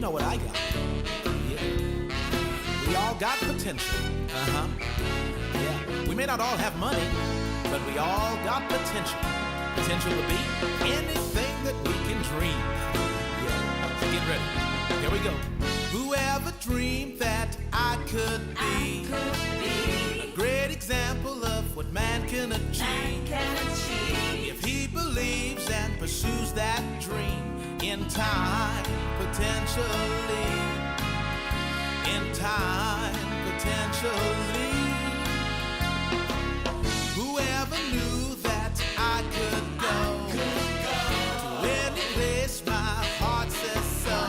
know what I got. Yeah. We all got potential. Yeah. We may not all have money, but we all got potential. Potential to be anything that we can dream. Yeah. So get ready. Here we go. Whoever dreamed that I could be a great example of what man can achieve. If he believes and pursues that dream, in time, potentially, whoever knew that I could go to any place my heart says so.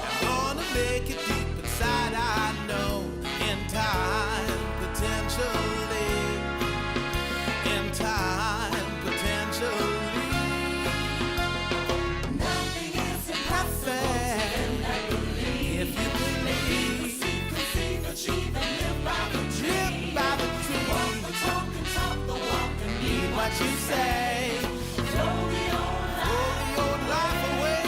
I'm gonna make it deep inside, I know, in time, potentially, in time, potentially. What you say, throw the old life away,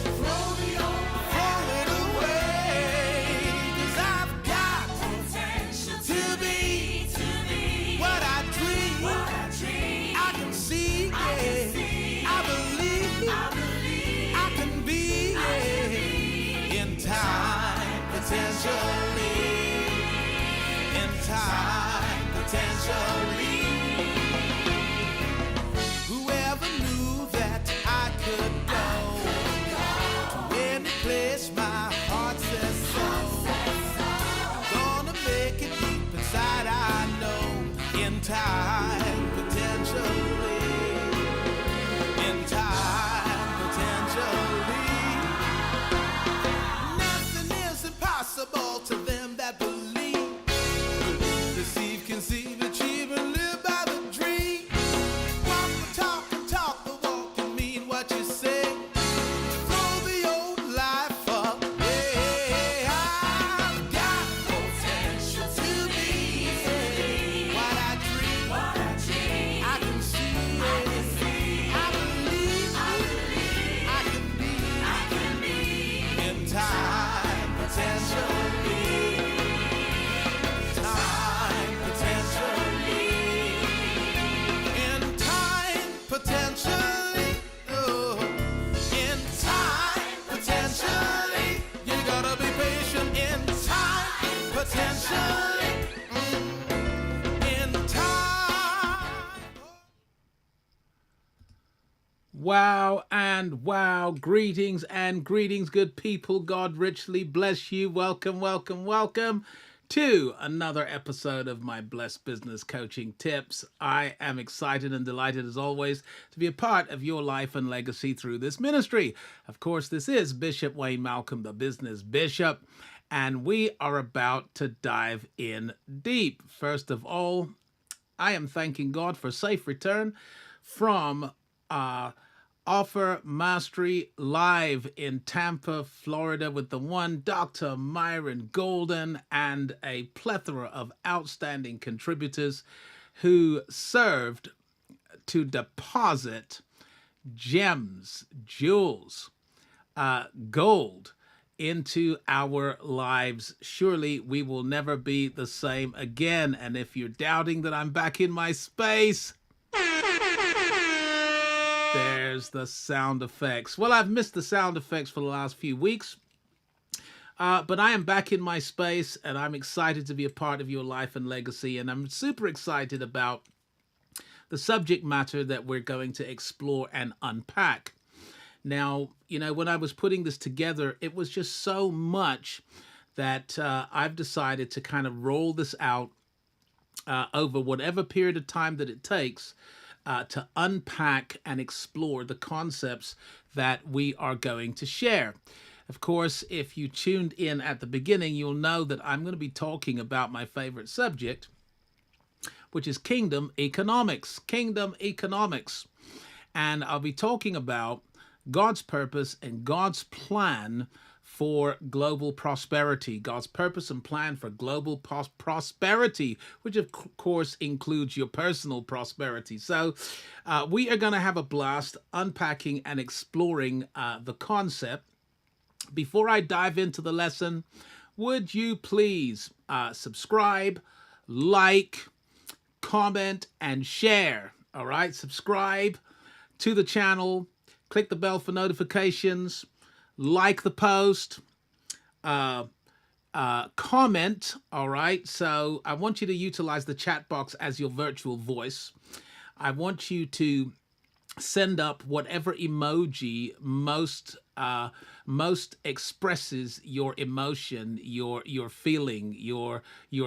throw it away, 'cause I've got potential to be what I dream, I can see, yeah. I believe I can be, yeah. In time, potentially, in time, potentially. Whoever knew that I could go to any place my heart says so. I'm gonna make it deep inside, I know, in time, potentially, in time, potentially. Nothing is impossible to them that believe, receive, conceive, achieve, and live by the dream. Walk the talk and talk the walk and mean what you say. Throw the old life up, yeah. I've got potential to be what I dream, I can see, I believe I can be, in time, potentially, time, potentially. In time, potentially, oh, in time, potentially, you gotta be patient. In time, potentially, in time. Wow and wow. Greetings and greetings, good people. God richly bless you. Welcome, welcome, welcome to another episode of my Blessed Business Coaching Tips. I am excited and delighted as always to be a part of your life and legacy through this ministry. Of course, this is Bishop Wayne Malcolm, the Business Bishop, and we are about to dive in deep. First of all, I am thanking God for a safe return from Offer Mastery live in Tampa, Florida, with the one Dr. Myron Golden and a plethora of outstanding contributors who served to deposit gems, jewels, gold into our lives. Surely we will never be the same again. And if you're doubting that I'm back in my space, there's the sound effects. Well, I've missed the sound effects for the last few weeks, but I am back in my space, and I'm excited to be a part of your life and legacy, and I'm super excited about the subject matter that we're going to explore and unpack. Now, when I was putting this together, it was just so much that I've decided to kind of roll this out over whatever period of time that it takes to unpack and explore the concepts that we are going to share. Of course, if you tuned in at the beginning, you'll know that I'm going to be talking about my favorite subject, which is kingdom economics. Kingdom economics. And I'll be talking about God's purpose and God's plan for global prosperity, God's purpose and plan for global prosperity, which of course includes your personal prosperity. So we are going to have a blast unpacking and exploring the concept. Before I dive into the lesson, would you please subscribe, like, comment, and share? All right, subscribe to the channel, click the bell for notifications, like the post, comment. All right, so I want you to utilize the chat box as your virtual voice. I want you to send up whatever emoji most expresses your emotion, your feeling, your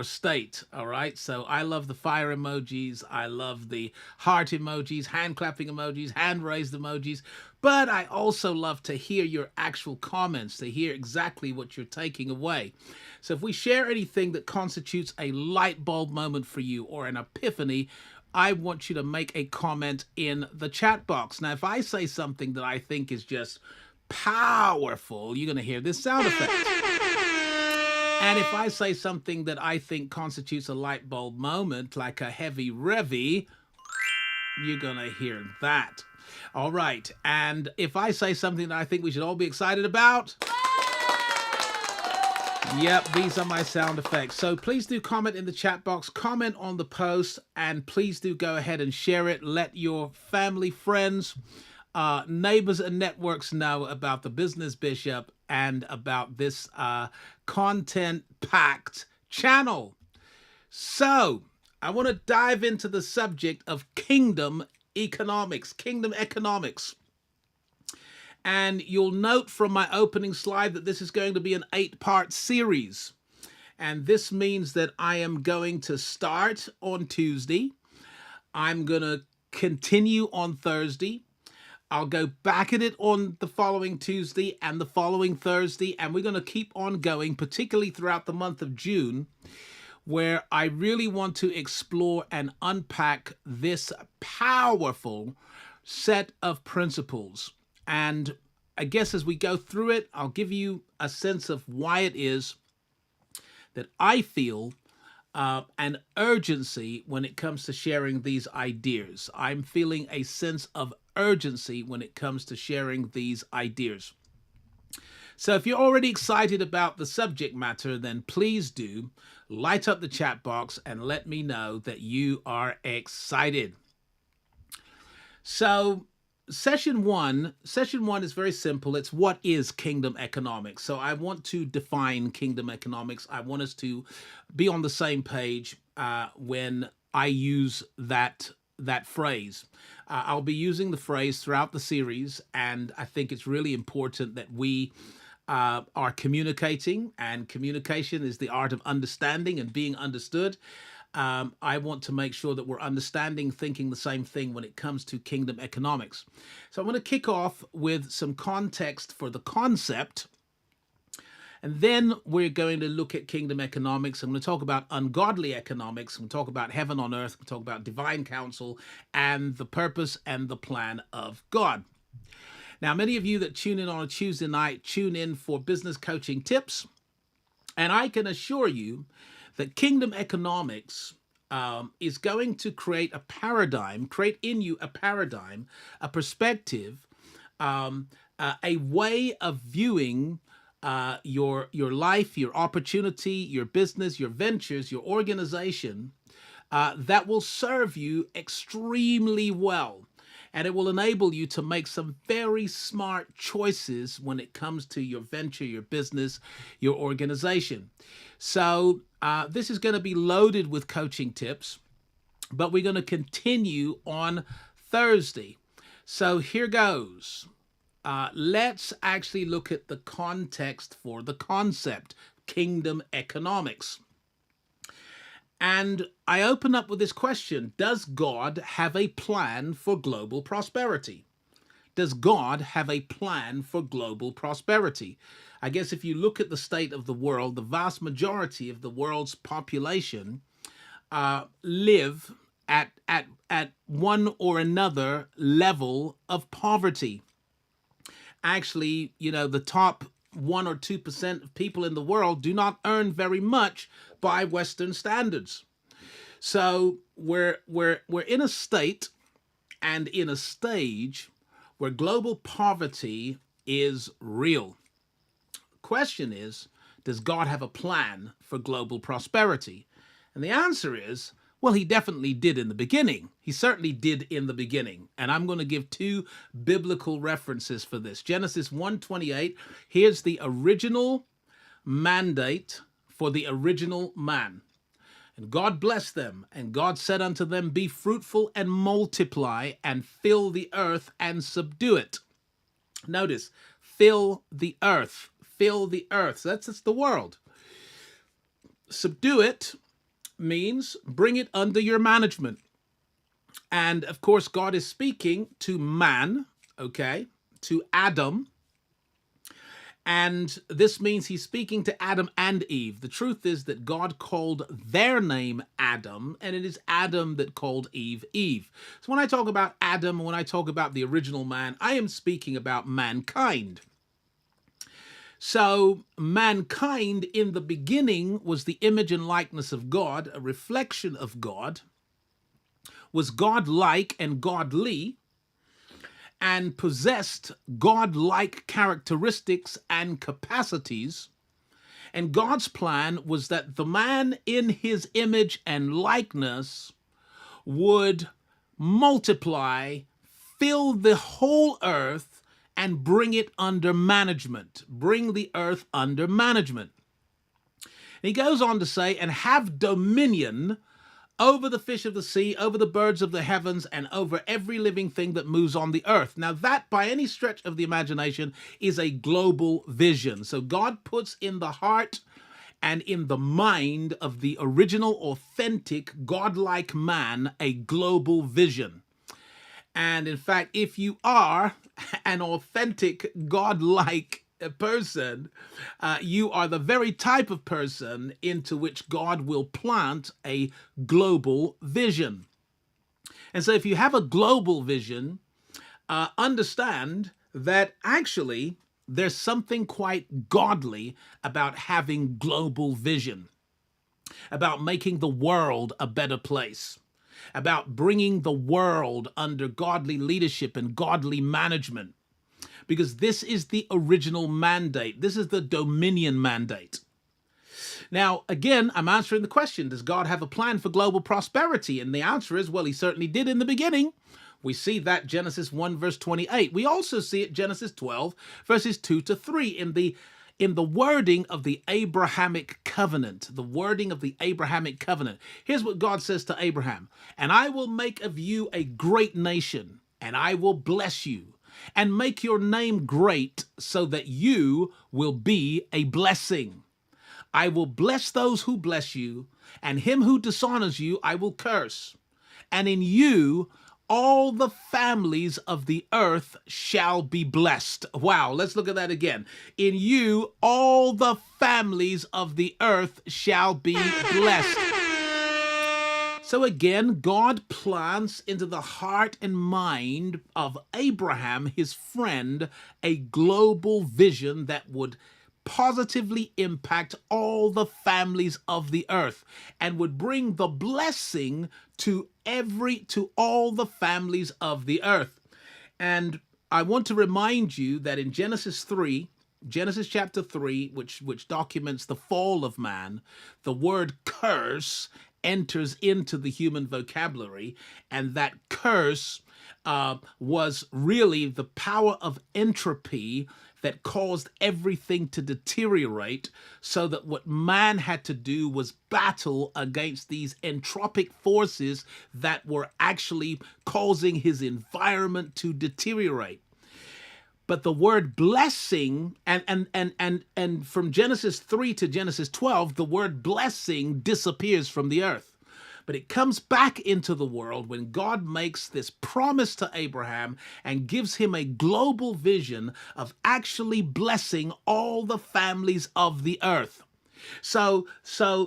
state. All right, so I love the fire emojis, I love the heart emojis, hand clapping emojis, hand raised emojis, but I also love to hear your actual comments, to hear exactly what you're taking away. So if we share anything that constitutes a light bulb moment for you or an epiphany, I want you to make a comment in the chat box. Now, if I say something that I think is just powerful, you're going to hear this sound effect. And if I say something that I think constitutes a light bulb moment, like a heavy revy, you're going to hear that. All right. And if I say something that I think we should all be excited about, yep, these are my sound effects. So please do comment in the chat box, comment on the post, and please do go ahead and share it. Let your family, friends, neighbors, and networks know about the Business Bishop and about this content-packed channel. So I want to dive into the subject of kingdom economics, And you'll note from my opening slide that this is going to be an 8-part series. And this means that I am going to start on Tuesday. I'm going to continue on Thursday. I'll go back at it on the following Tuesday and the following Thursday. And we're going to keep on going, particularly throughout the month of June, where I really want to explore and unpack this powerful set of principles. And I guess as we go through it, I'll give you a sense of why it is that I feel an urgency when it comes to sharing these ideas. I'm feeling a sense of urgency when it comes to sharing these ideas. So if you're already excited about the subject matter, then please do light up the chat box and let me know that you are excited. So Session one is very simple. It's what is kingdom economics. So I want to define kingdom economics. I want us to be on the same page when I use that phrase. I'll be using the phrase throughout the series, and I think it's really important that we are communicating, and communication is the art of understanding and being understood. I want to make sure that we're understanding, thinking the same thing when it comes to kingdom economics. So I'm going to kick off with some context for the concept, and then we're going to look at kingdom economics. I'm going to talk about ungodly economics. I'm going to talk about heaven on earth. I'm going to talk about divine counsel and the purpose and the plan of God. Now, many of you that tune in on a Tuesday night tune in for business coaching tips, and I can assure you that kingdom economics is going to create in you a paradigm, a perspective, a way of viewing your life, your opportunity, your business, your ventures, your organization, that will serve you extremely well. And it will enable you to make some very smart choices when it comes to your venture, your business, your organization. So this is going to be loaded with coaching tips, but we're going to continue on Thursday. So here goes. Let's actually look at the context for the concept, kingdom economics. And I open up with this question: does God have a plan for global prosperity? Does God have a plan for global prosperity? I guess if you look at the state of the world, the vast majority of the world's population live at one or another level of poverty. Actually, the top 1 or 2% of people in the world do not earn very much by Western standards. So we're in a state and in a stage where global poverty is real. question is, does God have a plan for global prosperity? And the answer is, well, he definitely did in the beginning. He certainly did in the beginning. And I'm going to give two biblical references for this. Genesis 1:28, here's the original mandate for the original man. And God blessed them, and God said unto them, be fruitful and multiply, and fill the earth and subdue it. Notice, fill the earth, fill the earth. So that's the world. Subdue it means bring it under your management. And of course, God is speaking to man, okay, to Adam. And this means he's speaking to Adam and Eve. The truth is that God called their name Adam, and it is Adam that called Eve Eve. So when I talk about Adam, when I talk about the original man, I am speaking about mankind. So mankind in the beginning was the image and likeness of God, a reflection of God, was God-like and godly, and possessed God-like characteristics and capacities. And God's plan was that the man in his image and likeness would multiply, fill the whole earth, and bring it under management. Bring the earth under management. And he goes on to say, and have dominion over the fish of the sea, over the birds of the heavens, and over every living thing that moves on the earth. Now that, by any stretch of the imagination, is a global vision. So God puts in the heart and in the mind of the original, authentic, godlike man a global vision. And in fact, if you are an authentic, godlike person, you are the very type of person into which God will plant a global vision. And so if you have a global vision, understand that actually there's something quite godly about having global vision, about making the world a better place, about bringing the world under godly leadership and godly management, because this is the original mandate. This is the dominion mandate. Now, again, I'm answering the question, does God have a plan for global prosperity? And the answer is, well, he certainly did in the beginning. We see that Genesis 1 verse 28. We also see it Genesis 12 verses 2 to 3 in the wording of the Abrahamic covenant, the wording of the Abrahamic covenant. Here's what God says to Abraham, and I will make of you a great nation, and I will bless you, and make your name great, so that you will be a blessing. I will bless those who bless you, and him who dishonors you I will curse. And in you all the families of the earth shall be blessed. Wow, let's look at that again. In you, all the families of the earth shall be blessed. So again, God plants into the heart and mind of Abraham, his friend, a global vision that would positively impact all the families of the earth and would bring the blessing to all the families of the earth. And I want to remind you that in Genesis chapter 3, which documents the fall of man, the word curse enters into the human vocabulary, and that curse was really the power of entropy that caused everything to deteriorate, so that what man had to do was battle against these entropic forces that were actually causing his environment to deteriorate. But the word blessing, and from Genesis 3 to Genesis 12, the word blessing disappears from the earth. But it comes back into the world when God makes this promise to Abraham and gives him a global vision of actually blessing all the families of the earth. So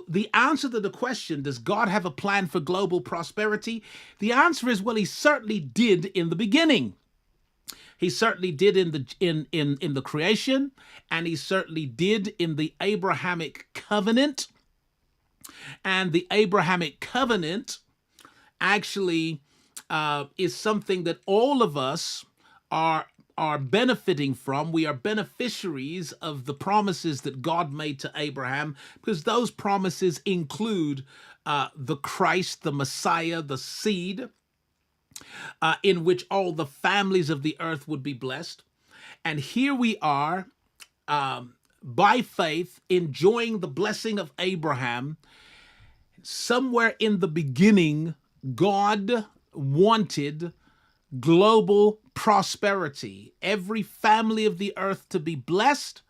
the answer to the question, does God have a plan for global prosperity? The answer is, well, he certainly did in the beginning. He certainly did in the creation, and he certainly did in the Abrahamic covenant. And the Abrahamic covenant actually is something that all of us are are benefiting from. We are beneficiaries of the promises that God made to Abraham, because those promises include the Christ, the Messiah, the seed, in which all the families of the earth would be blessed. And here we are, by faith, enjoying the blessing of Abraham. Somewhere in the beginning, God wanted global prosperity, every family of the earth to be blessed,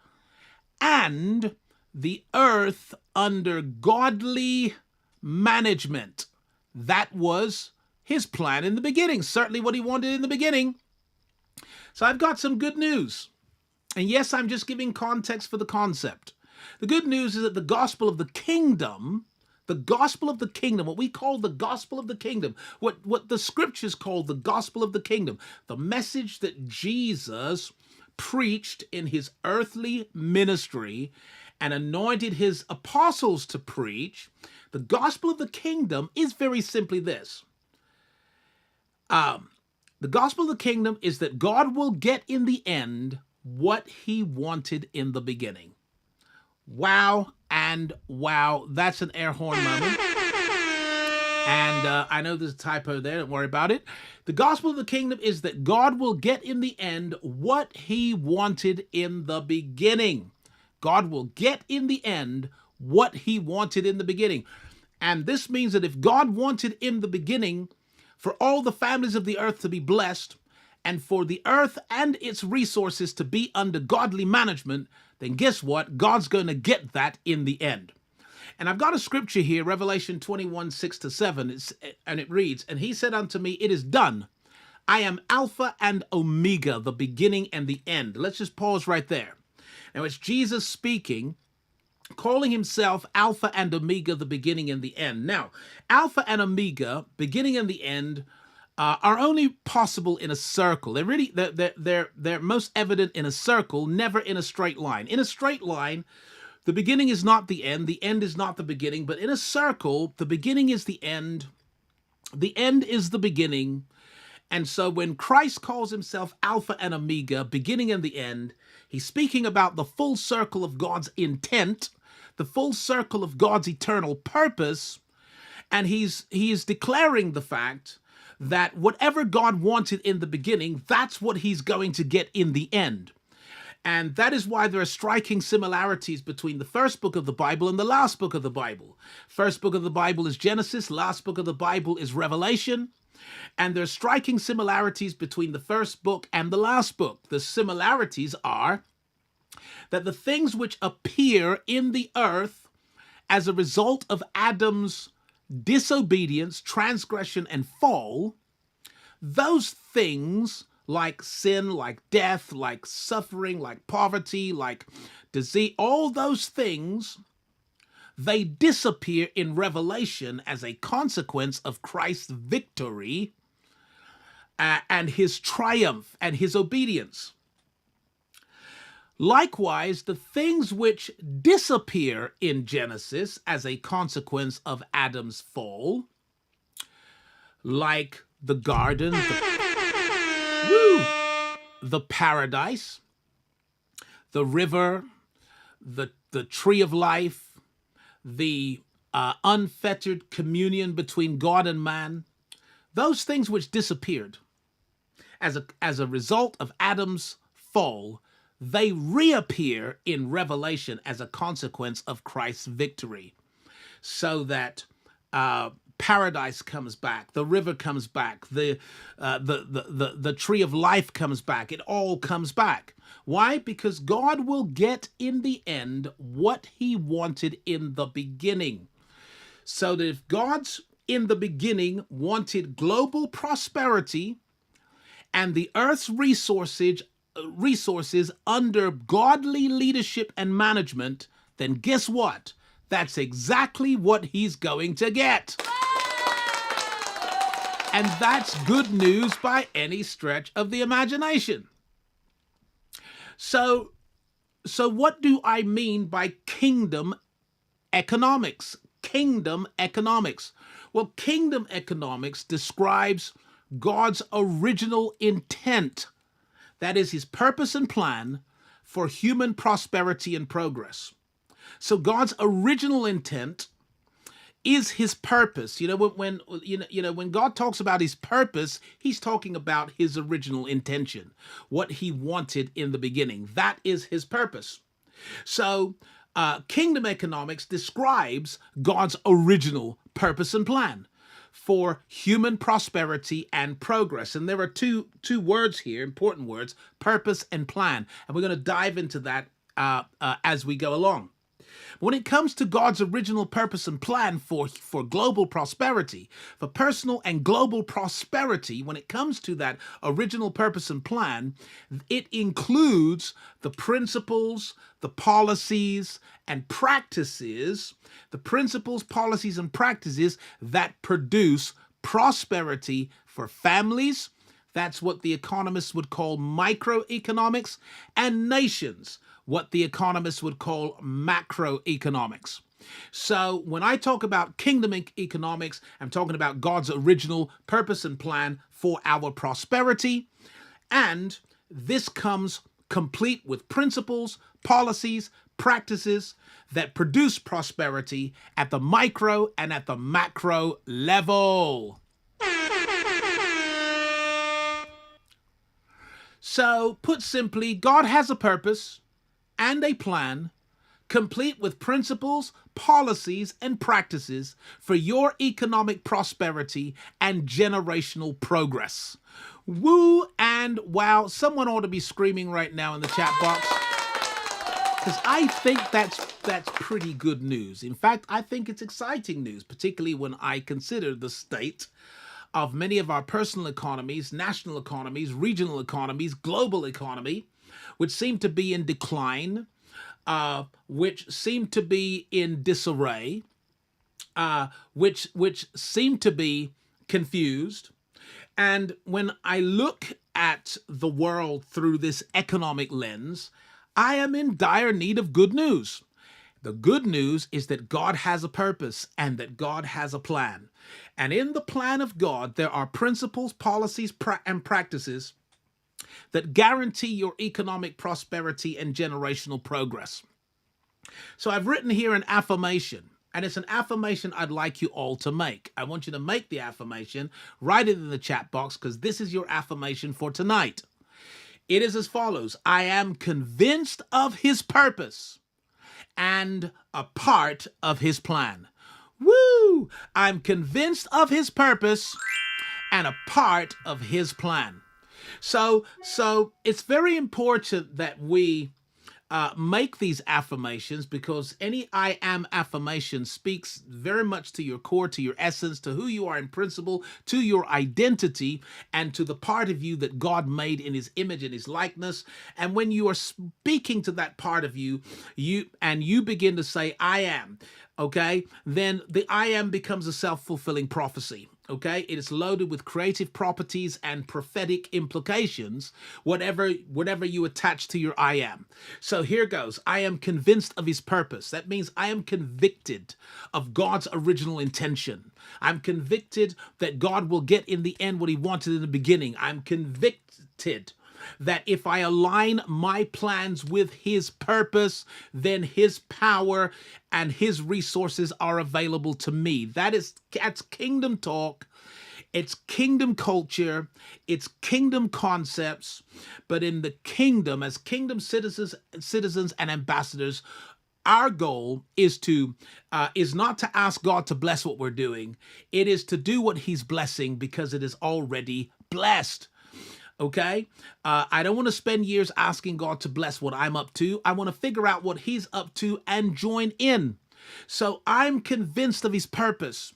and the earth under godly management. That was his plan in the beginning, certainly what he wanted in the beginning. So I've got some good news. And yes, I'm just giving context for the concept. The good news is that the gospel of the kingdom, what we call the gospel of the kingdom, what the scriptures call the gospel of the kingdom, the message that Jesus preached in his earthly ministry and anointed his apostles to preach, the gospel of the kingdom is very simply this. The gospel of the kingdom is that God will get in the end what he wanted in the beginning. Wow and wow. That's an air horn moment. And I know there's a typo there. Don't worry about it. The gospel of the kingdom is that God will get in the end what he wanted in the beginning. God will get in the end what he wanted in the beginning. And this means that if God wanted in the beginning for all the families of the earth to be blessed, and for the earth and its resources to be under godly management, then guess what? God's going to get that in the end. And I've got a scripture here, Revelation 21, 6-7, and it reads, "And he said unto me, it is done. I am Alpha and Omega, the beginning and the end." Let's just pause right there. Now it's Jesus speaking, calling himself Alpha and Omega, the beginning and the end. Now, Alpha and Omega, beginning and the end, are only possible in a circle. They're most evident in a circle, never in a straight line. In a straight line, the beginning is not the end is not the beginning, but in a circle, the beginning is the end is the beginning. And so when Christ calls himself Alpha and Omega, beginning and the end, he's speaking about the full circle of God's intent, the full circle of God's eternal purpose, and he is declaring the fact that whatever God wanted in the beginning, that's what he's going to get in the end. And that is why there are striking similarities between the first book of the Bible and the last book of the Bible. First book of the Bible is Genesis, last book of the Bible is Revelation. And there are striking similarities between the first book and the last book. The similarities are that the things which appear in the earth as a result of Adam's disobedience, transgression, and fall, those things like sin, like death, like suffering, like poverty, like disease, all those things, they disappear in Revelation as a consequence of Christ's victory and his triumph and his obedience. Likewise, the things which disappear in Genesis as a consequence of Adam's fall, like the garden, the paradise, the river, the tree of life, the unfettered communion between God and man, those things which disappeared as a result of Adam's fall, they reappear in Revelation as a consequence of Christ's victory, so that paradise comes back, the river comes back, the tree of life comes back. It all comes back. Why? Because God will get in the end what he wanted in the beginning. So that if God's in the beginning wanted global prosperity and the earth's resources under godly leadership and management, then guess what? That's exactly what he's going to get. And that's good news by any stretch of the imagination. So what do I mean by kingdom economics? Kingdom economics. Well, kingdom economics describes God's original intent, That is his purpose and plan for human prosperity and progress. So God's original intent is his purpose. When God talks about his purpose, he's talking about his original intention, what he wanted in the beginning. That is his purpose. So kingdom economics describes God's original purpose and plan for human prosperity and progress. And there are two words here, important words, purpose and plan. And we're going to dive into that as we go along. When it comes to God's original purpose and plan for global prosperity, for personal and global prosperity, when it comes to that original purpose and plan, it includes the principles, the policies, and practices, that produce prosperity for families. That's what the economists would call microeconomics, and nations, what the economists would call macroeconomics. So when I talk about kingdom economics, I'm talking about God's original purpose and plan for our prosperity. And this comes complete with principles, policies, practices that produce prosperity at the micro and at the macro level. So, put simply, God has a purpose and a plan, complete with principles, policies, and practices for your economic prosperity and generational progress. Woo and wow. Someone ought to be screaming right now in the chat box, because I think that's pretty good news. In fact, I think it's exciting news, particularly when I consider the state of many of our personal economies, national economies, regional economies, global economy, which seem to be in decline, which seem to be in disarray, which seem to be confused. And when I look at the world through this economic lens, I am in dire need of good news. The good news is that God has a purpose and that God has a plan. And in the plan of God, there are principles, policies, and practices that guarantee your economic prosperity and generational progress. So I've written here an affirmation, and it's an affirmation I'd like you all to make. I want you to make the affirmation, write it in the chat box, because this is your affirmation for tonight. It is as follows: I am convinced of his purpose and a part of his plan. Woo! I'm convinced of his purpose and a part of his plan. So it's very important that we make these affirmations, because any I am affirmation speaks very much to your core, to your essence, to who you are in principle, to your identity, and to the part of you that God made in his image and his likeness. And when you are speaking to that part of you, you begin to say, I am, okay, then the I am becomes a self-fulfilling prophecy. Okay, it is loaded with creative properties and prophetic implications, whatever you attach to your I am. So here goes. I am convinced of his purpose. That means I am convicted of God's original intention. I'm convicted that God will get in the end what he wanted in the beginning. I'm convicted that if I align my plans with his purpose, then his power and his resources are available to me. That's kingdom talk. It's kingdom culture. It's kingdom concepts. But in the kingdom, as kingdom citizens and ambassadors, our goal is not to ask God to bless what we're doing. It is to do what he's blessing, because it is already blessed. Okay, I don't want to spend years asking God to bless what I'm up to. I want to figure out what he's up to and join in. So I'm convinced of his purpose,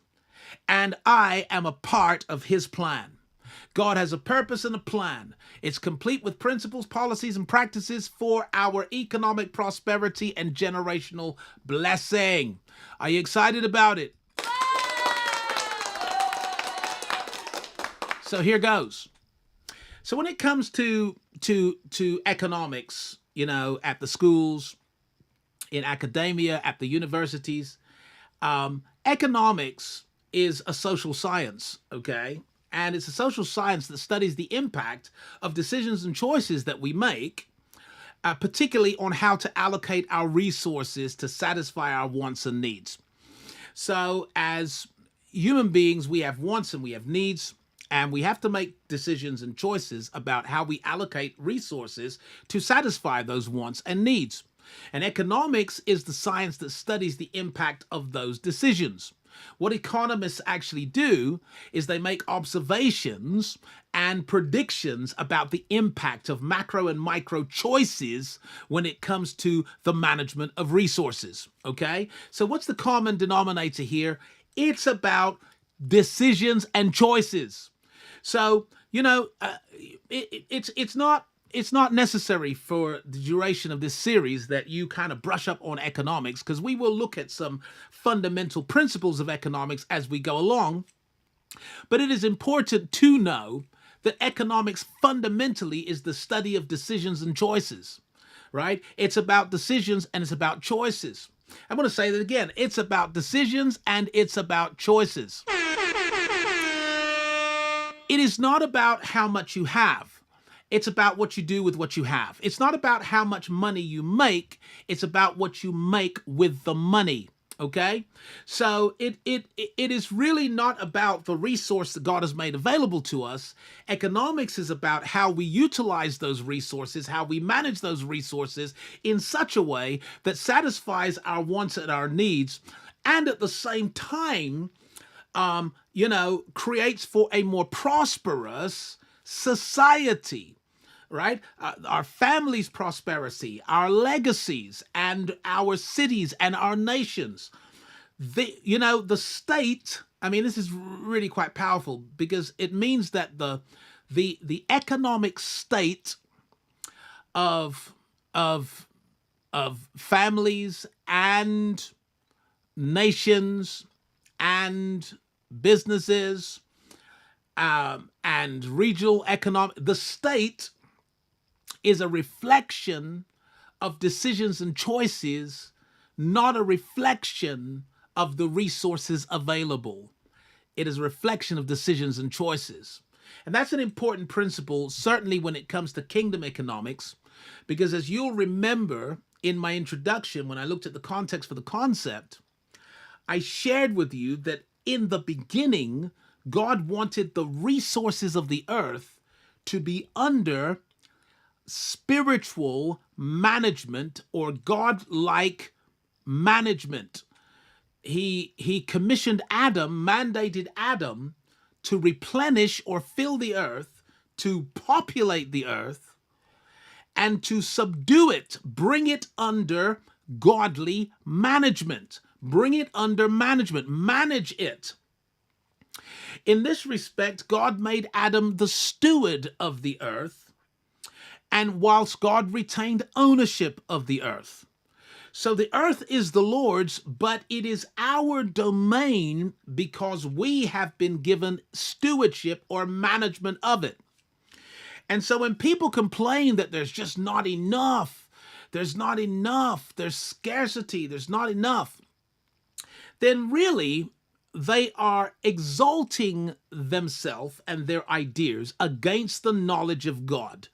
and I am a part of his plan. God has a purpose and a plan. It's complete with principles, policies, and practices for our economic prosperity and generational blessing. Are you excited about it? So here goes. So when it comes to economics, at the schools, in academia, at the universities, economics is a social science, okay? And it's a social science that studies the impact of decisions and choices that we make, particularly on how to allocate our resources to satisfy our wants and needs. So as human beings, we have wants and we have needs, and we have to make decisions and choices about how we allocate resources to satisfy those wants and needs. And economics is the science that studies the impact of those decisions. What economists actually do is they make observations and predictions about the impact of macro and micro choices when it comes to the management of resources. Okay? So what's the common denominator here? It's about decisions and choices. So, it's not necessary for the duration of this series that you kind of brush up on economics, because we will look at some fundamental principles of economics as we go along. But it is important to know that economics fundamentally is the study of decisions and choices, right? It's about decisions and it's about choices. I'm going to say that again. It's about decisions and it's about choices. It is not about how much you have. It's about what you do with what you have. It's not about how much money you make. It's about what you make with the money. Okay? So it is really not about the resource that God has made available to us. Economics is about how we utilize those resources, how we manage those resources in such a way that satisfies our wants and our needs, and at the same time, creates for a more prosperous society, right? Our family's prosperity, our legacies, and our cities and our nations. The state, this is really quite powerful, because it means that the economic state of families and nations and businesses and regional economic, the state is a reflection of decisions and choices, not a reflection of the resources available. It is a reflection of decisions and choices. And that's an important principle, certainly when it comes to kingdom economics, because as you'll remember in my introduction, when I looked at the context for the concept, I shared with you that in the beginning, God wanted the resources of the earth to be under spiritual management or God-like management. He commissioned Adam, mandated Adam to replenish or fill the earth, to populate the earth, and to subdue it, bring it under godly management. Bring it under management. Manage it. In this respect, God made Adam the steward of the earth, and whilst God retained ownership of the earth. So the earth is the Lord's, but it is our domain because we have been given stewardship or management of it. And so when people complain that there's just not enough, there's scarcity, there's not enough, then really they are exalting themselves and their ideas against the knowledge of God.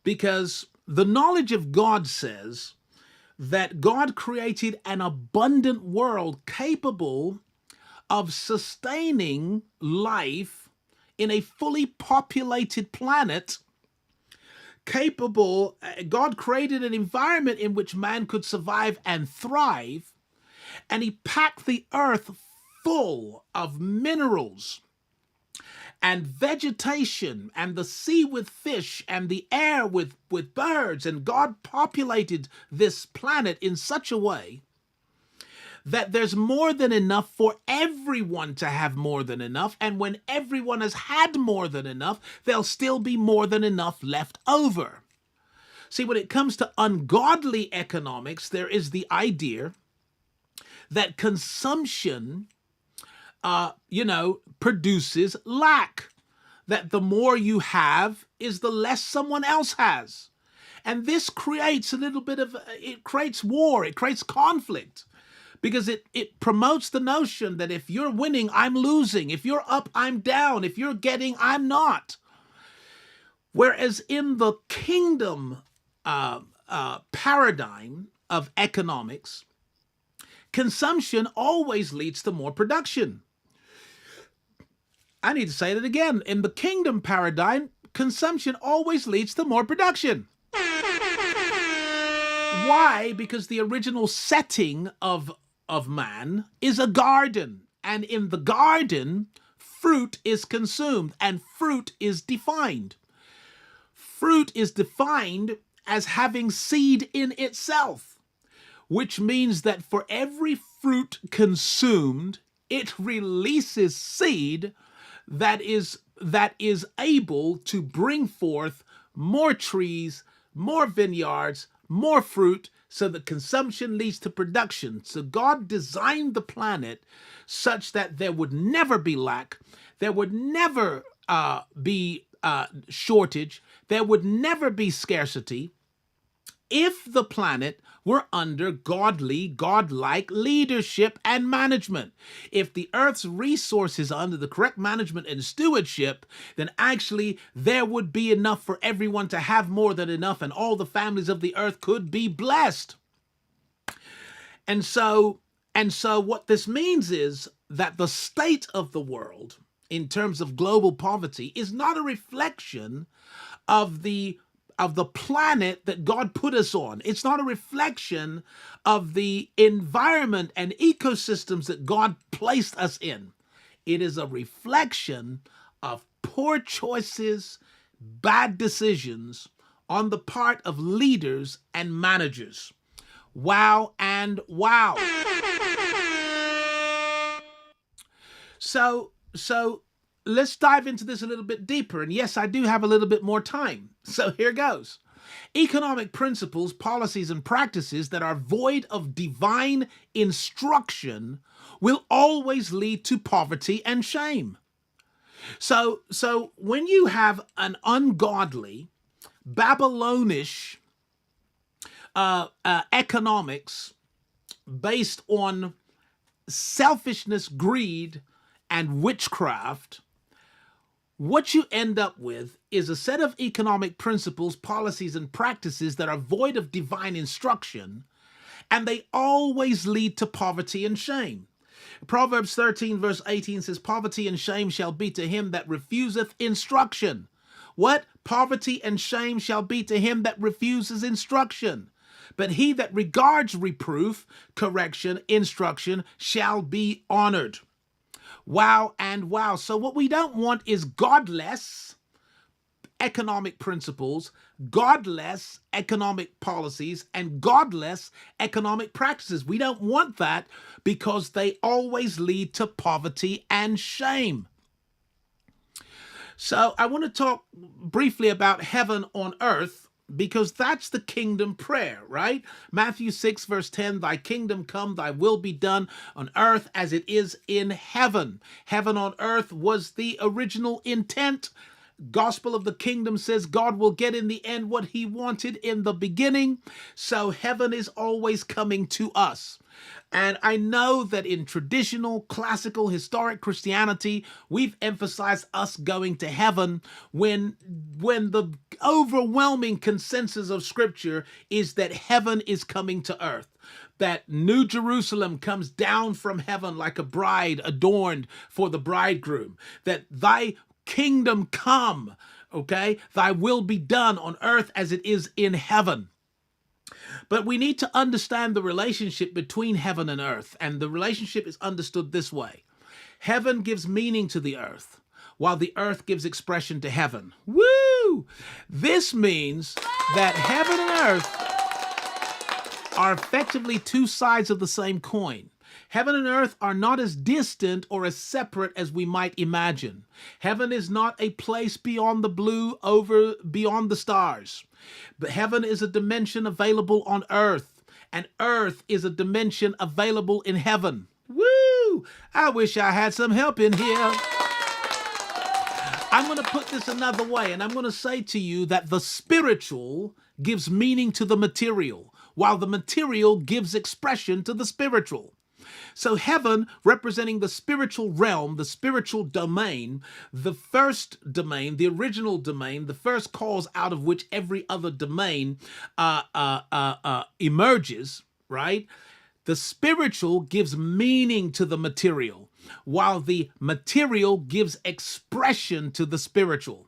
Because the knowledge of God says that God created an abundant world capable of sustaining life in a fully populated planet, God created an environment in which man could survive and thrive, and he packed the earth full of minerals and vegetation and the sea with fish and the air with birds. And God populated this planet in such a way that there's more than enough for everyone to have more than enough. And when everyone has had more than enough, there'll still be more than enough left over. See, when it comes to ungodly economics, there is the idea that consumption produces lack, that the more you have is the less someone else has. And this creates it creates war, it creates conflict, because it promotes the notion that if you're winning, I'm losing. If you're up, I'm down. If you're getting, I'm not. Whereas in the kingdom paradigm of economics, consumption always leads to more production. I need to say that again. In the kingdom paradigm, consumption always leads to more production. Why? Because the original setting of man is a garden. And in the garden, fruit is consumed and fruit is defined. Fruit is defined as having seed in itself, which means that for every fruit consumed, it releases seed that is able to bring forth more trees, more vineyards, more fruit, so that consumption leads to production. So God designed the planet such that there would never be lack, there would never be shortage, there would never be scarcity, if the planet were under godly, godlike leadership and management. If the earth's resources are under the correct management and stewardship, then actually there would be enough for everyone to have more than enough, and all the families of the earth could be blessed. And so what this means is that the state of the world in terms of global poverty is not a reflection of the planet that God put us on. It's not a reflection of the environment and ecosystems that God placed us in. It is a reflection of poor choices, bad decisions on the part of leaders and managers. Wow and wow. So let's dive into this a little bit deeper. And yes, I do have a little bit more time. So here goes. Economic principles, policies, and practices that are void of divine instruction will always lead to poverty and shame. So when you have an ungodly, Babylonish economics based on selfishness, greed, and witchcraft, what you end up with is a set of economic principles, policies, and practices that are void of divine instruction, and they always lead to poverty and shame. Proverbs 13 verse 18 says, "Poverty and shame shall be to him that refuseth instruction." What? Poverty and shame shall be to him that refuses instruction. But he that regards reproof, correction, instruction shall be honored. Wow and wow. So what we don't want is godless economic principles, godless economic policies, and godless economic practices. We don't want that because they always lead to poverty and shame. So I want to talk briefly about heaven on earth, because that's the kingdom prayer, right? Matthew 6 verse 10, "Thy kingdom come, thy will be done on earth as it is in heaven." Heaven on earth was the original intent. Gospel of the kingdom says God will get in the end what he wanted in the beginning. So heaven is always coming to us. And I know that in traditional, classical, historic Christianity, we've emphasized us going to heaven when the overwhelming consensus of Scripture is that heaven is coming to earth. That New Jerusalem comes down from heaven like a bride adorned for the bridegroom. That thy kingdom come, okay? Thy will be done on earth as it is in heaven. But we need to understand the relationship between heaven and earth, and the relationship is understood this way. Heaven gives meaning to the earth, while the earth gives expression to heaven. Woo! This means that heaven and earth are effectively two sides of the same coin. Heaven and earth are not as distant or as separate as we might imagine. Heaven is not a place beyond the blue, over beyond the stars. But heaven is a dimension available on earth, and earth is a dimension available in heaven. Woo! I wish I had some help in here. I'm going to put this another way, and I'm going to say to you that the spiritual gives meaning to the material, while the material gives expression to the spiritual. So heaven, representing the spiritual realm, the spiritual domain, the first domain, the original domain, the first cause out of which every other domain emerges, right? The spiritual gives meaning to the material, while the material gives expression to the spiritual.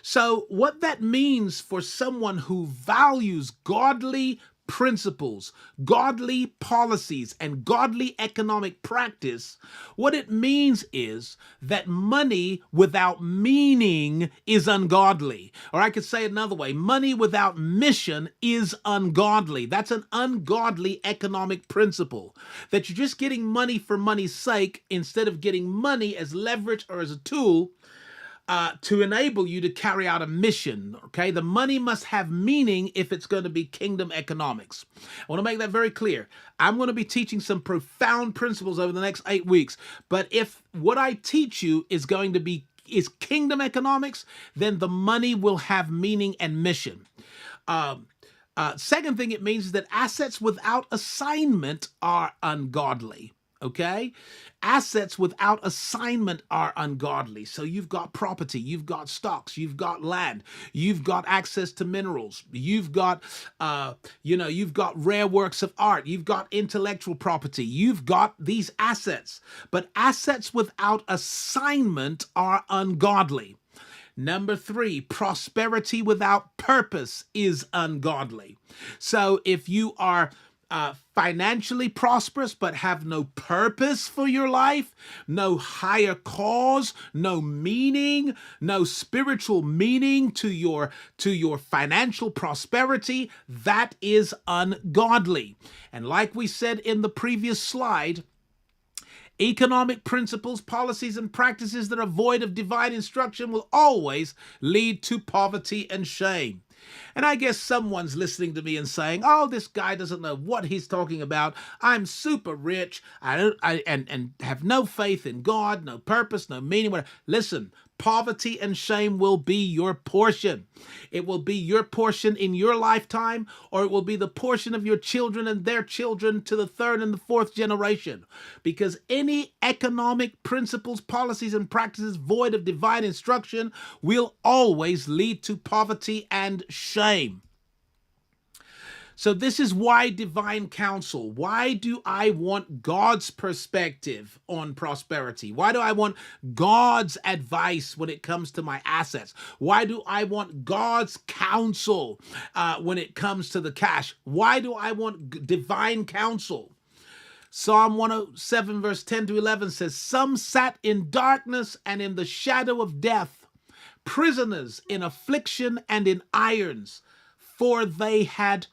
So what that means for someone who values godly principles, godly policies, and godly economic practice, what it means is that money without meaning is ungodly. Or I could say it another way, money without mission is ungodly. That's an ungodly economic principle, that you're just getting money for money's sake instead of getting money as leverage or as a tool to enable you to carry out a mission, okay? The money must have meaning if it's going to be kingdom economics. I want to make that very clear. I'm going to be teaching some profound principles over the next 8 weeks, but if what I teach you is going to be kingdom economics, then the money will have meaning and mission. Second thing it means is that assets without assignment are ungodly. Okay? Assets without assignment are ungodly. So you've got property, you've got stocks, you've got land, you've got access to minerals, you've got, you've got rare works of art, you've got intellectual property, you've got these assets. But assets without assignment are ungodly. Number 3, prosperity without purpose is ungodly. So if you are financially prosperous but have no purpose for your life, no higher cause, no meaning, no spiritual meaning to your financial prosperity, that is ungodly. And like we said in the previous slide, economic principles, policies, and practices that are void of divine instruction will always lead to poverty and shame. And I guess someone's listening to me and saying, oh, this guy doesn't know what he's talking about. I'm super rich. And have no faith in God, no purpose, no meaning. Whatever. Listen, poverty and shame will be your portion. It will be your portion in your lifetime, or it will be the portion of your children and their children to the 3rd and the 4th generation. Because any economic principles, policies, and practices void of divine instruction will always lead to poverty and shame. So this is why divine counsel. Why do I want God's perspective on prosperity? Why do I want God's advice when it comes to my assets? Why do I want God's counsel when it comes to the cash? Why do I want divine counsel? Psalm 107 verse 10 to 11 says, some sat in darkness and in the shadow of death, prisoners in affliction and in irons, for they had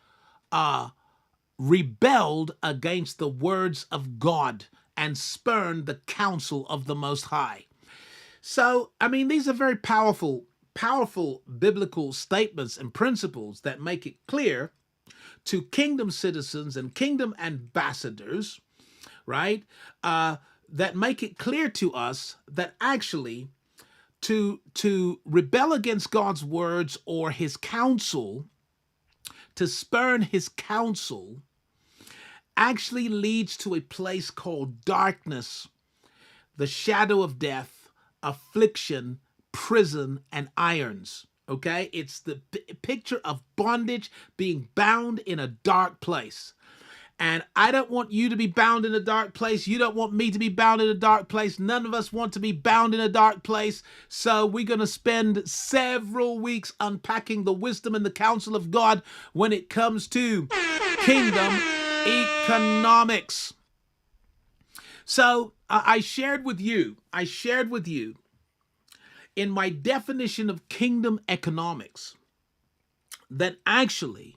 rebelled against the words of God and spurned the counsel of the Most High. So, I mean, these are very powerful biblical statements and principles that make it clear to kingdom citizens and kingdom ambassadors, right? That make it clear to us that actually to rebel against God's words or his counsel, to spurn his counsel, actually leads to a place called darkness, the shadow of death, affliction, prison, and irons. Okay? It's the picture of bondage, being bound in a dark place. And I don't want you to be bound in a dark place. You don't want me to be bound in a dark place. None of us want to be bound in a dark place. So we're going to spend several weeks unpacking the wisdom and the counsel of God when it comes to kingdom economics. So I shared with you in my definition of kingdom economics that actually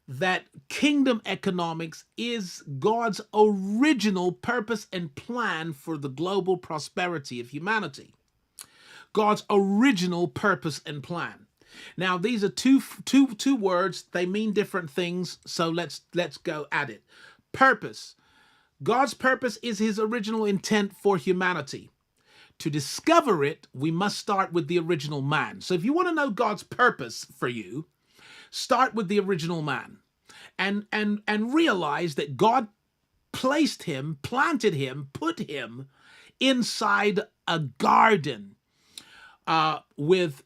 that kingdom economics is God's original purpose and plan for the global prosperity of humanity. God's original purpose and plan. Now, these are two words. They mean different things, so let's go at it. Purpose. God's purpose is his original intent for humanity. To discover it, we must start with the original man. So if you want to know God's purpose for you, start with the original man and realize that God placed him, planted him, put him inside a garden with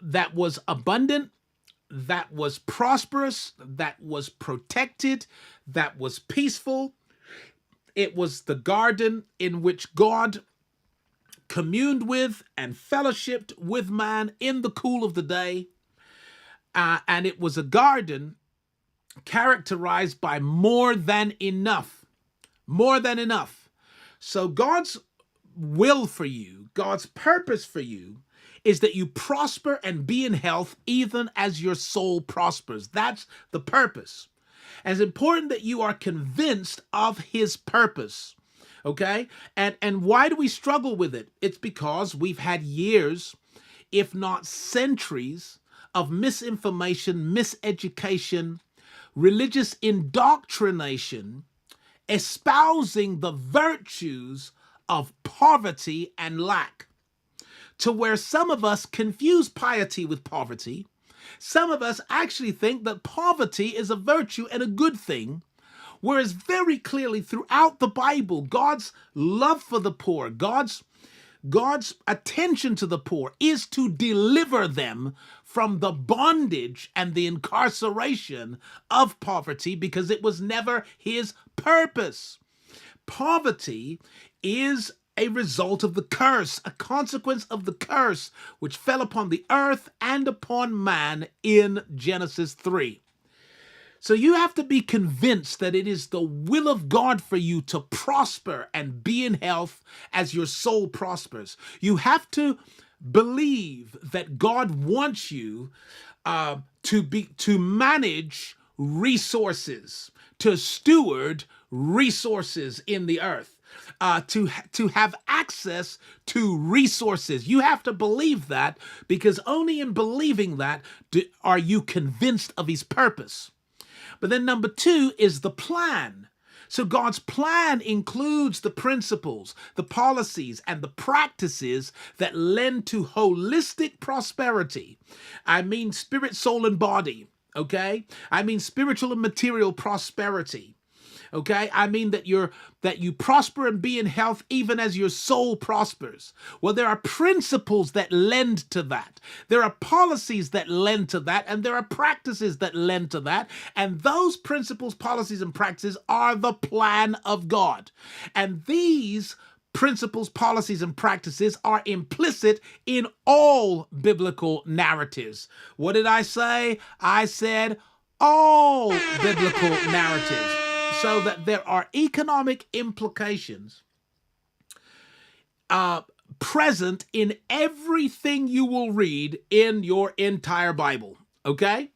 that was abundant, that was prosperous, that was protected, that was peaceful. It was the garden in which God communed with and fellowshiped with man in the cool of the day. And it was a garden characterized by more than enough. More than enough. So God's will for you, God's purpose for you, is that you prosper and be in health even as your soul prospers. That's the purpose. And it's important that you are convinced of his purpose. Okay? And why do we struggle with it? It's because we've had years, if not centuries, of misinformation, miseducation, religious indoctrination, espousing the virtues of poverty and lack, to where some of us confuse piety with poverty. Some of us actually think that poverty is a virtue and a good thing, whereas very clearly throughout the Bible, God's love for the poor, God's attention to the poor is to deliver them from the bondage and the incarceration of poverty, because it was never his purpose. Poverty is a result of the curse, a consequence of the curse which fell upon the earth and upon man in Genesis 3. So you have to be convinced that it is the will of God for you to prosper and be in health as your soul prospers. You have to believe that God wants you to manage resources, to steward resources in the earth. To have access to resources. You have to believe that, because only in believing that are you convinced of his purpose. But then number 2 is the plan. So God's plan includes the principles, the policies, and the practices that lend to holistic prosperity. I mean spirit, soul, and body, okay? I mean spiritual and material prosperity. Okay, I mean that you prosper and be in health even as your soul prospers. Well, there are principles that lend to that. There are policies that lend to that, and there are practices that lend to that. And those principles, policies, and practices are the plan of God. And these principles, policies, and practices are implicit in all biblical narratives. What did I say? I said all biblical narratives. So that there are economic implications present in everything you will read in your entire Bible, okay?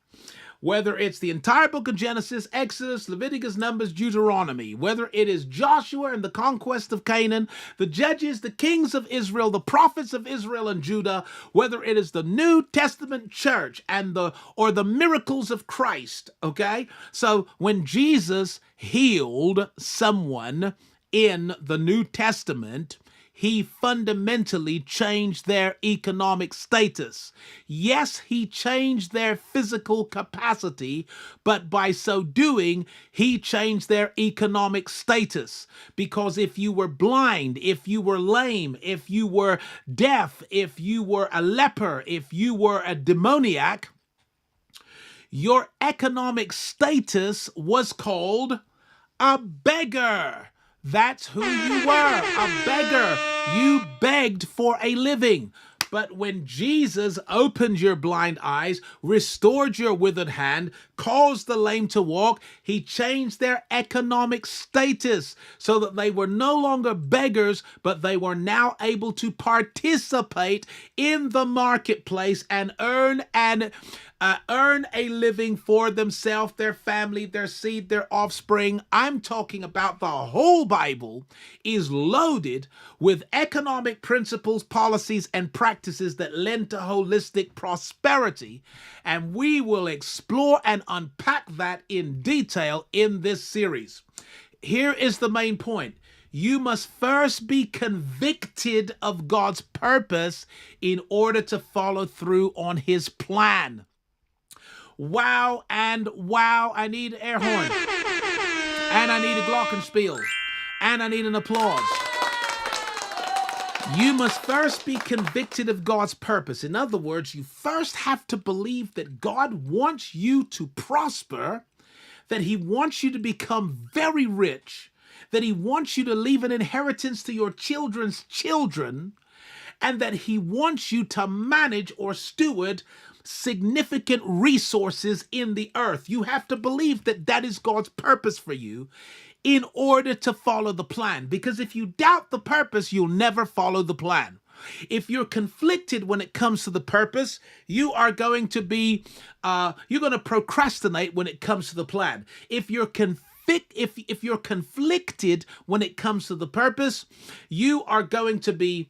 Whether it's the entire book of Genesis, Exodus, Leviticus, Numbers, Deuteronomy, whether it is Joshua and the conquest of Canaan, the judges, the kings of Israel, the prophets of Israel and Judah, whether it is the New Testament church or the miracles of Christ, okay? So when Jesus healed someone in the New Testament, he fundamentally changed their economic status. Yes, he changed their physical capacity, but by so doing, he changed their economic status. Because if you were blind, if you were lame, if you were deaf, if you were a leper, if you were a demoniac, your economic status was called a beggar. That's who you were, a beggar. You begged for a living. But when Jesus opened your blind eyes, restored your withered hand, caused the lame to walk, he changed their economic status so that they were no longer beggars, but they were now able to participate in the marketplace and earn a living for themselves, their family, their seed, their offspring. I'm talking about the whole Bible is loaded with economic principles, policies, and practices that lend to holistic prosperity. And we will explore and unpack that in detail in this series. Here is the main point. You must first be convicted of God's purpose in order to follow through on his plan. Wow and wow. I need an air horn. And I need a glockenspiel. And I need an applause. You must first be convicted of God's purpose. In other words, you first have to believe that God wants you to prosper, that he wants you to become very rich, that he wants you to leave an inheritance to your children's children, and that he wants you to manage or steward significant resources in the earth. You have to believe that that is God's purpose for you in order to follow the plan. Because if you doubt the purpose, you'll never follow the plan. If you're conflicted when it comes to the purpose, you are going to be, you're going to procrastinate when it comes to the plan. If you're if you're conflicted when it comes to the purpose, you are going to be,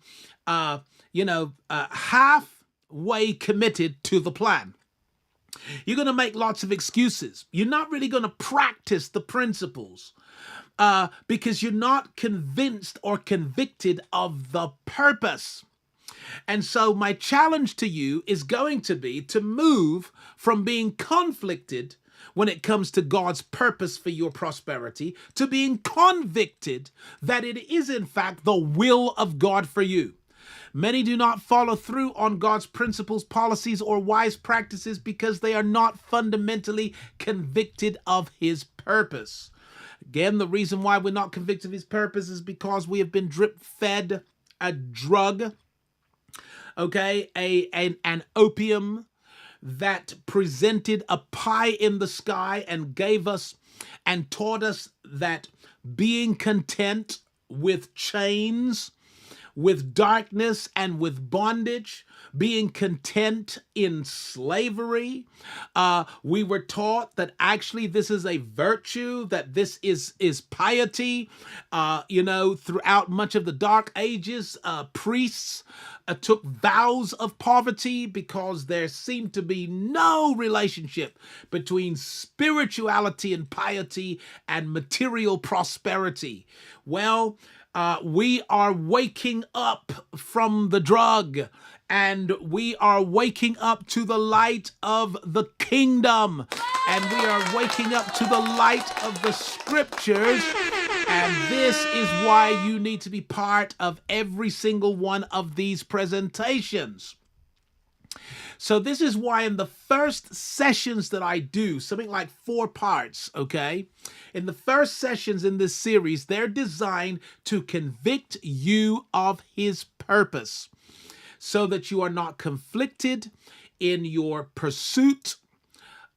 halfway committed to the plan. You're going to make lots of excuses. You're not really going to practice the principles because you're not convinced or convicted of the purpose. And so my challenge to you is going to be to move from being conflicted when it comes to God's purpose for your prosperity to being convicted that it is in fact the will of God for you. Many do not follow through on God's principles, policies, or wise practices because they are not fundamentally convicted of his purpose. Again, the reason why we're not convicted of his purpose is because we have been drip-fed a drug, an opium that presented a pie in the sky and gave us and taught us that being content with chains, with darkness and with bondage, being content in slavery. We were taught that actually this is a virtue, that this is piety. Throughout much of the Dark Ages, priests took vows of poverty because there seemed to be no relationship between spirituality and piety and material prosperity. Well, we are waking up from the drug and we are waking up to the light of the kingdom and we are waking up to the light of the scriptures. And this is why you need to be part of every single one of these presentations. So this is why in the first sessions that I do, something like 4 parts, okay? In the first sessions in this series, they're designed to convict you of his purpose so that you are not conflicted in your pursuit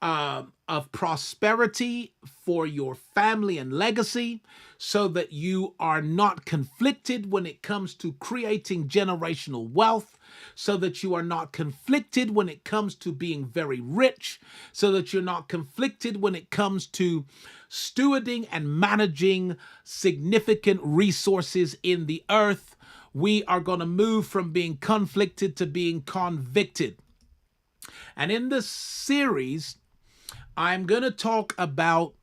of prosperity for your family and legacy, so that you are not conflicted when it comes to creating generational wealth, so that you are not conflicted when it comes to being very rich, so that you're not conflicted when it comes to stewarding and managing significant resources in the earth. We are going to move from being conflicted to being convicted. And in this series, I'm going to talk about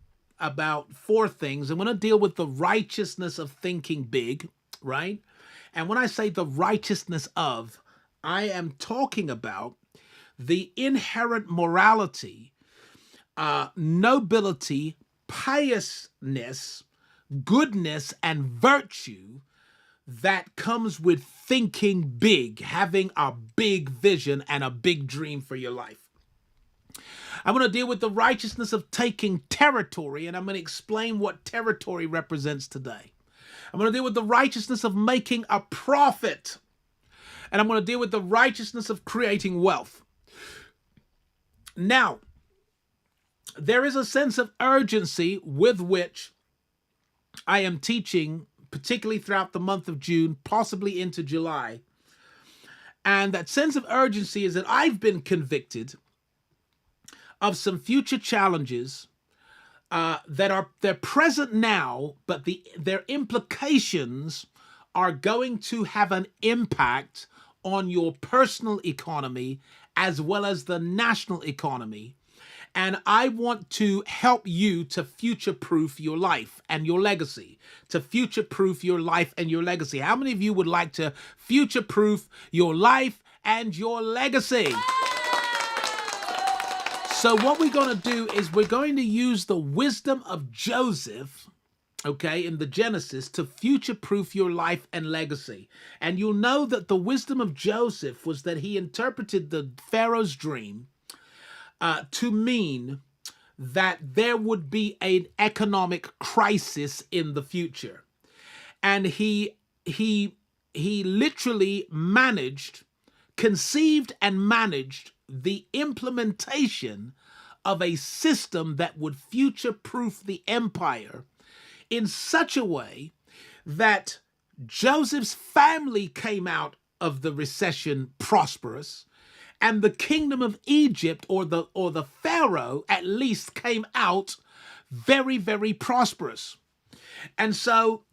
4 things. I'm going to deal with the righteousness of thinking big, right? And when I say the righteousness of, I am talking about the inherent morality, nobility, piousness, goodness, and virtue that comes with thinking big, having a big vision and a big dream for your life. I'm going to deal with the righteousness of taking territory, and I'm going to explain what territory represents today. I'm going to deal with the righteousness of making a profit, and I'm going to deal with the righteousness of creating wealth. Now, there is a sense of urgency with which I am teaching, particularly throughout the month of June, possibly into July. And that sense of urgency is that I've been convicted of some future challenges they're present now, but their implications are going to have an impact on your personal economy as well as the national economy. And I want to help you to future-proof your life and your legacy, to future-proof your life and your legacy. How many of you would like to future-proof your life and your legacy? So what we're going to do is we're going to use the wisdom of Joseph, okay, in the Genesis to future-proof your life and legacy. And you'll know that the wisdom of Joseph was that he interpreted the Pharaoh's dream to mean that there would be an economic crisis in the future. And he literally conceived and managed the implementation of a system that would future-proof the empire in such a way that Joseph's family came out of the recession prosperous, and the kingdom of Egypt, or the Pharaoh at least, came out very, very prosperous. And so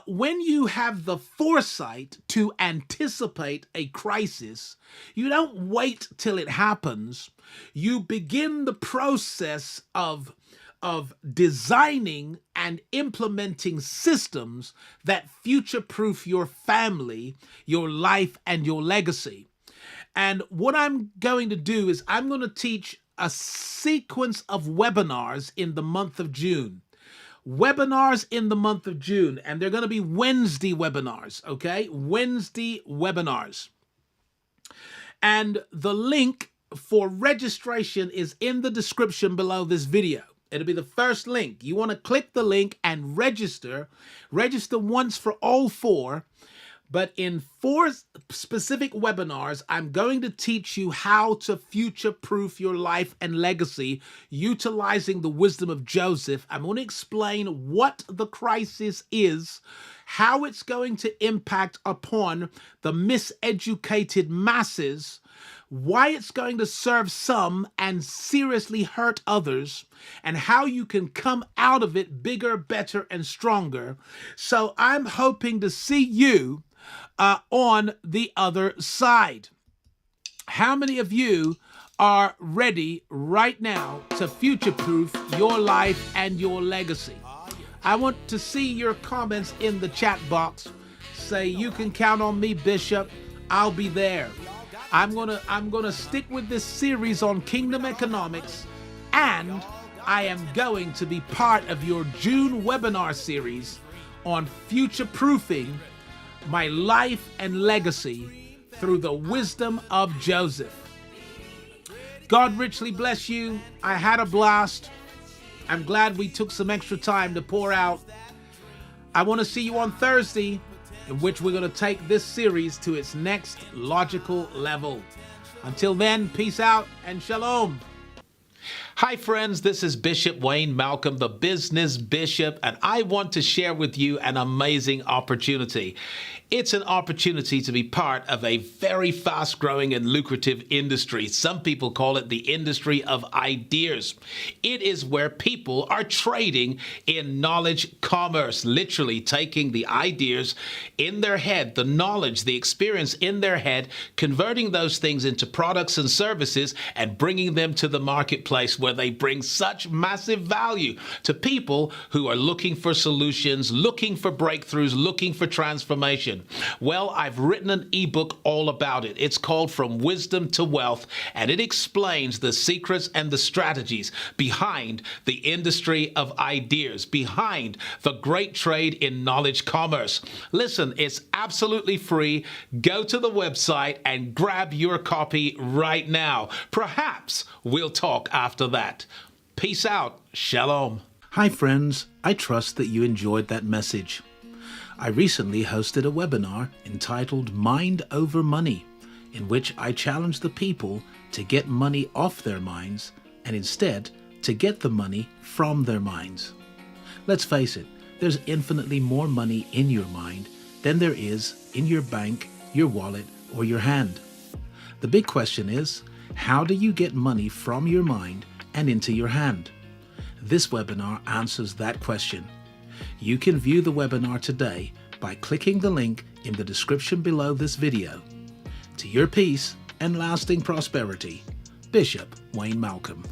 when you have the foresight to anticipate a crisis, you don't wait till it happens. You begin the process of designing and implementing systems that future-proof your family, your life, and your legacy. And what I'm going to do is I'm going to teach a sequence of webinars in the month of June. Webinars in the month of June, and they're going to be Wednesday webinars, okay? Wednesday webinars. And the link for registration is in the description below this video. It'll be the first link. You want to click the link and register. Register once for all 4. But in 4 specific webinars, I'm going to teach you how to future-proof your life and legacy utilizing the wisdom of Joseph. I'm going to explain what the crisis is, how it's going to impact upon the miseducated masses, why it's going to serve some and seriously hurt others, and how you can come out of it bigger, better, and stronger. So I'm hoping to see you on the other side. How many of you are ready right now to future-proof your life and your legacy? I want to see your comments in the chat box. Say, you can count on me, Bishop. I'll be there. I'm gonna stick with this series on kingdom economics, and I am going to be part of your June webinar series on future-proofing my life and legacy through the wisdom of Joseph. God richly bless you. I had a blast. I'm glad we took some extra time to pour out. I want to see you on Thursday, in which we're going to take this series to its next logical level. Until then, peace out and shalom. Hi friends, this is Bishop Wayne Malcolm, the Business Bishop, and I want to share with you an amazing opportunity. It's an opportunity to be part of a very fast-growing and lucrative industry. Some people call it the industry of ideas. It is where people are trading in knowledge commerce, literally taking the ideas in their head, the knowledge, the experience in their head, converting those things into products and services and bringing them to the marketplace where they bring such massive value to people who are looking for solutions, looking for breakthroughs, looking for transformation. Well, I've written an ebook all about it. It's called From Wisdom to Wealth, and it explains the secrets and the strategies behind the industry of ideas, behind the great trade in knowledge commerce. Listen, it's absolutely free. Go to the website and grab your copy right now. Perhaps we'll talk after that. Peace out. Shalom. Hi, friends. I trust that you enjoyed that message. I recently hosted a webinar entitled Mind Over Money, in which I challenged the people to get money off their minds and instead to get the money from their minds. Let's face it, there's infinitely more money in your mind than there is in your bank, your wallet, or your hand. The big question is, how do you get money from your mind and into your hand? This webinar answers that question. You can view the webinar today by clicking the link in the description below this video. To your peace and lasting prosperity, Bishop Wayne Malcolm.